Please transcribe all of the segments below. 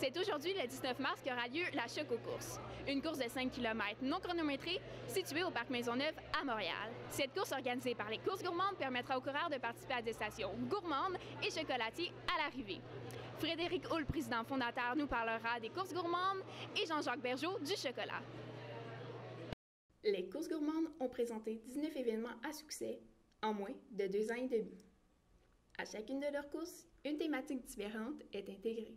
C'est aujourd'hui, le 19 mars, qu'aura lieu la Choco-Course, une course de 5 km non chronométrée située au Parc Maisonneuve à Montréal. Cette course organisée par les Courses gourmandes permettra aux coureurs de participer à des stations gourmandes et chocolatiers à l'arrivée. Frédéric Hull, président fondateur, nous parlera des courses gourmandes et Jean-Jacques Bergeau du chocolat. Les Courses gourmandes ont présenté 19 événements à succès en moins de 2 ans et demi. À chacune de leurs courses, une thématique différente est intégrée.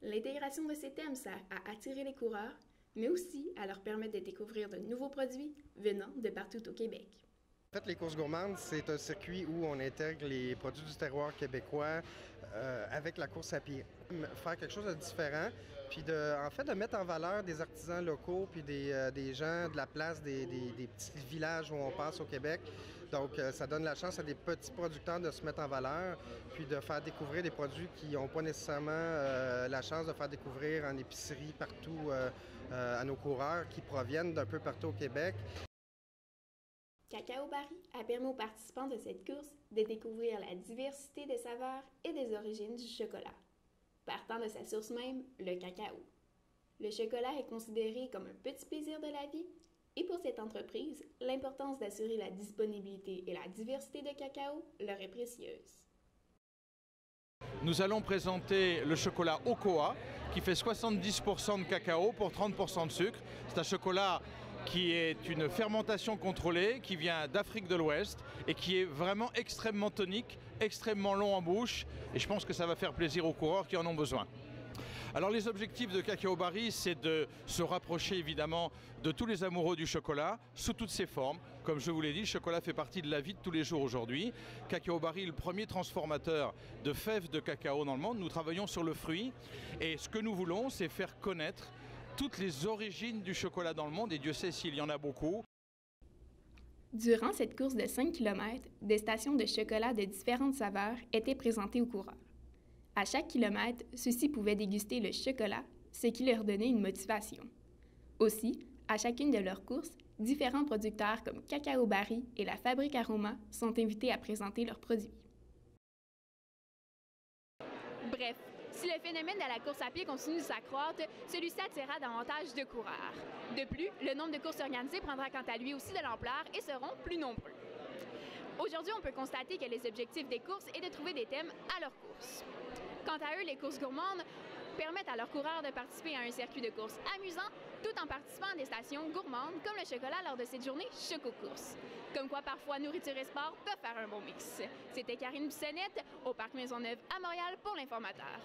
L'intégration de ces thèmes sert à attirer les coureurs, mais aussi à leur permettre de découvrir de nouveaux produits venant de partout au Québec. En fait, les courses gourmandes, c'est un circuit où on intègre les produits du terroir québécois avec la course à pied. Faire quelque chose de différent, puis de mettre en valeur des artisans locaux, puis des gens de la place, des petits villages où on passe au Québec. Donc, ça donne la chance à des petits producteurs de se mettre en valeur, puis de faire découvrir des produits qui n'ont pas nécessairement la chance de faire découvrir en épicerie partout à nos coureurs qui proviennent d'un peu partout au Québec. Cacao Barry a permis aux participants de cette course de découvrir la diversité des saveurs et des origines du chocolat, partant de sa source même, le cacao. Le chocolat est considéré comme un petit plaisir de la vie, et pour cette entreprise, l'importance d'assurer la disponibilité et la diversité de cacao leur est précieuse. Nous allons présenter le chocolat Ocoa, qui fait 70% de cacao pour 30% de sucre. C'est un chocolat qui est une fermentation contrôlée, qui vient d'Afrique de l'Ouest et qui est vraiment extrêmement tonique, extrêmement long en bouche, et je pense que ça va faire plaisir aux coureurs qui en ont besoin. Alors les objectifs de Cacao Barry, c'est de se rapprocher évidemment de tous les amoureux du chocolat sous toutes ses formes. Comme je vous l'ai dit, le chocolat fait partie de la vie de tous les jours aujourd'hui. Cacao Barry est le premier transformateur de fèves de cacao dans le monde. Nous travaillons sur le fruit et ce que nous voulons, c'est faire connaître toutes les origines du chocolat dans le monde, et Dieu sait s'il y en a beaucoup. Durant cette course de 5 km, des stations de chocolat de différentes saveurs étaient présentées aux coureurs. À chaque kilomètre, ceux-ci pouvaient déguster le chocolat, ce qui leur donnait une motivation. Aussi, à chacune de leurs courses, différents producteurs comme Cacao Barry et la Fabrique Aroma sont invités à présenter leurs produits. Bref, si le phénomène de la course à pied continue de s'accroître, celui-ci attirera davantage de coureurs. De plus, le nombre de courses organisées prendra quant à lui aussi de l'ampleur et seront plus nombreux. Aujourd'hui, on peut constater que les objectifs des courses est de trouver des thèmes à leurs courses. Quant à eux, les courses gourmandes permettent à leurs coureurs de participer à un circuit de courses amusant tout en participant à des stations gourmandes comme le chocolat lors de cette journée Choco-Course. Comme quoi, parfois, nourriture et sport peuvent faire un bon mix. C'était Karine Bissonnette au Parc Maisonneuve à Montréal pour l'Informateur.